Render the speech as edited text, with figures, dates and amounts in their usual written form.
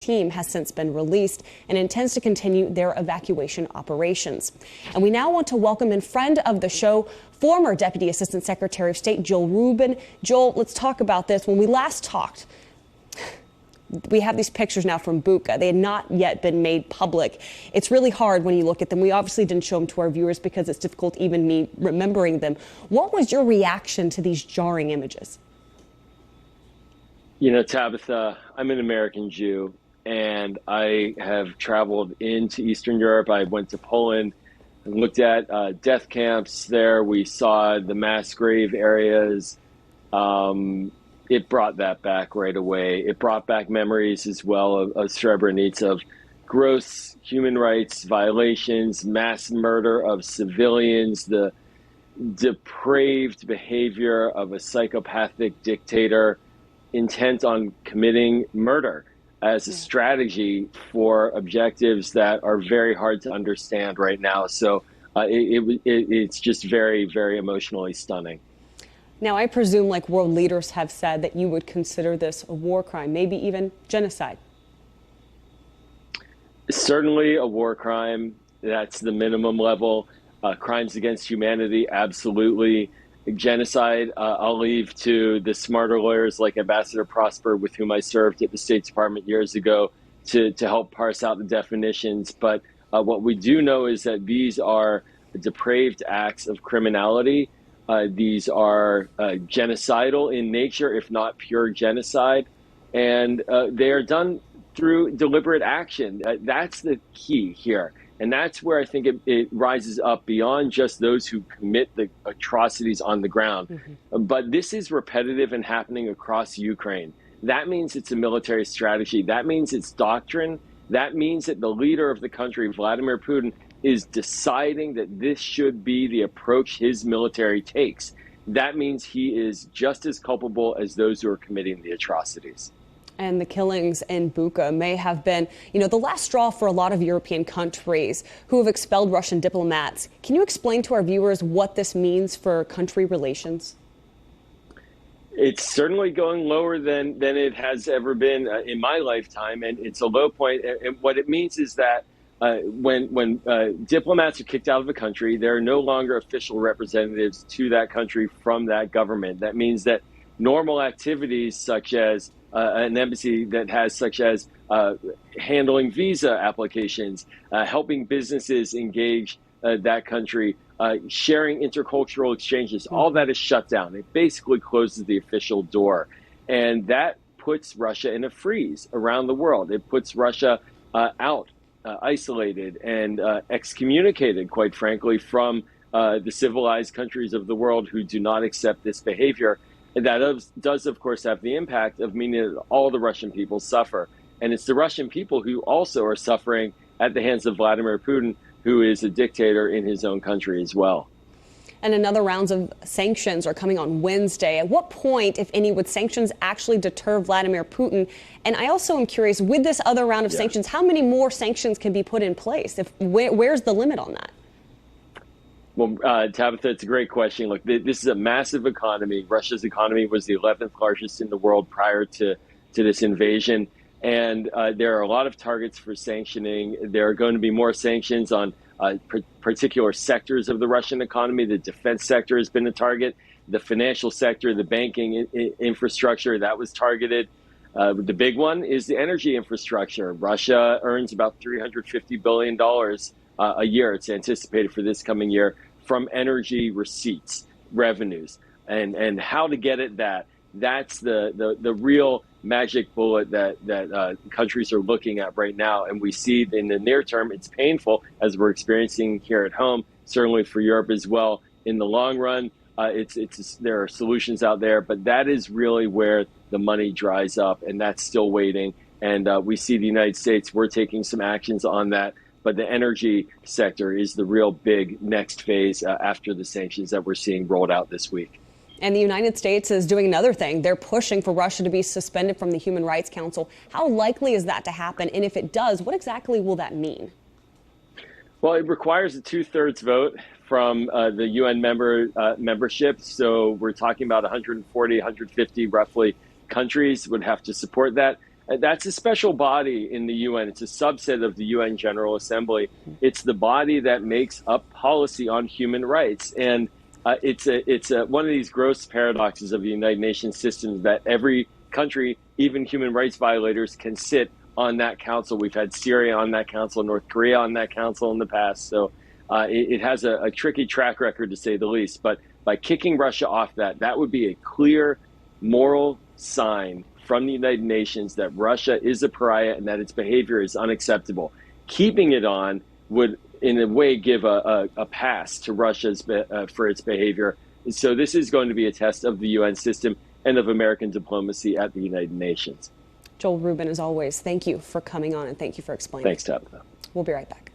team has since been released and intends to continue their evacuation operations. And we now want to welcome in friend of the show, former Deputy Assistant Secretary of State Joel Rubin. Joel, let's talk about this. When we last talked, we have these pictures now from Bucha. They had not yet been made public. It's really hard when you look at them. We obviously didn't show them to our viewers because it's difficult even me remembering them. What was your reaction to these jarring images? You know, Tabitha, I'm an American Jew, and I have traveled into Eastern Europe. I went to Poland and looked at death camps there. We saw the mass grave areas. It brought that back right away. It brought back memories as well of Srebrenica, of gross human rights violations, mass murder of civilians, the depraved behavior of a psychopathic dictator intent on committing murder as a strategy for objectives that are very hard to understand right now. So it's just very, very emotionally stunning. Now, I presume, like world leaders have said, that you would consider this a war crime, maybe even genocide. Certainly a war crime. That's the minimum level. Crimes against humanity, absolutely. Genocide, I'll leave to the smarter lawyers like Ambassador Prosper, with whom I served at the State Department years ago, to help parse out the definitions. But what we do know is that these are depraved acts of criminality. These are genocidal in nature, if not pure genocide. And they are done through deliberate action. That's the key here. And that's where I think it rises up beyond just those who commit the atrocities on the ground. Mm-hmm. But this is repetitive and happening across Ukraine. That means it's a military strategy. That means it's doctrine. That means that the leader of the country, Vladimir Putin, is deciding that this should be the approach his military takes. That means he is just as culpable as those who are committing the atrocities. And the killings in Bucha may have been, the last straw for a lot of European countries who have expelled Russian diplomats. Can you explain to our viewers what this means for country relations? It's certainly going lower than it has ever been in my lifetime, and it's a low point. And what it means is that when diplomats are kicked out of a country, there are no longer official representatives to that country from that government. That means that normal activities such as an embassy that has, such as handling visa applications, helping businesses engage that country, sharing intercultural exchanges, all that is shut down. It basically closes the official door. And that puts Russia in a freeze around the world. It puts Russia out, isolated, and excommunicated, quite frankly, from the civilized countries of the world who do not accept this behavior. And that does, of course, have the impact of meaning that all the Russian people suffer. And it's the Russian people who also are suffering at the hands of Vladimir Putin, who is a dictator in his own country as well. And another rounds of sanctions are coming on Wednesday. At what point, if any, would sanctions actually deter Vladimir Putin? And I also am curious, with this other round of sanctions, how many more sanctions can be put in place? Where's the limit on that? Well, Tabitha, it's a great question. Look, this is a massive economy. Russia's economy was the 11th largest in the world prior to this invasion. And there are a lot of targets for sanctioning. There are going to be more sanctions on particular sectors of the Russian economy. The defense sector has been a target. The financial sector, the banking infrastructure, that was targeted. The big one is the energy infrastructure. Russia earns about $350 billion a year. It's anticipated for this coming year from energy receipts, revenues, and how to get at that. That's the real magic bullet that countries are looking at right now. And we see in the near term, it's painful, as we're experiencing here at home, certainly for Europe as well. In the long run, there are solutions out there, but that is really where the money dries up, and that's still waiting. And we see the United States, we're taking some actions on that. But the energy sector is the real big next phase after the sanctions that we're seeing rolled out this week. And the United States is doing another thing. They're pushing for Russia to be suspended from the Human Rights Council. How likely is that to happen? And if it does, what exactly will that mean? Well, it requires a 2/3 vote from the UN membership. So we're talking about 140, 150 roughly countries would have to support that. That's a special body in the UN. It's a subset of the UN General Assembly. It's the body that makes up policy on human rights. And it's one of these gross paradoxes of the United Nations system that every country, even human rights violators, can sit on that council. We've had Syria on that council, North Korea on that council in the past. So it has a tricky track record, to say the least. But by kicking Russia off that would be a clear moral sign from the United Nations that Russia is a pariah and that its behavior is unacceptable. Keeping it on would, in a way, give a pass to Russia for its behavior. So this is going to be a test of the UN system and of American diplomacy at the United Nations. Joel Rubin, as always, thank you for coming on and thank you for explaining. Thanks, Tabitha. We'll be right back.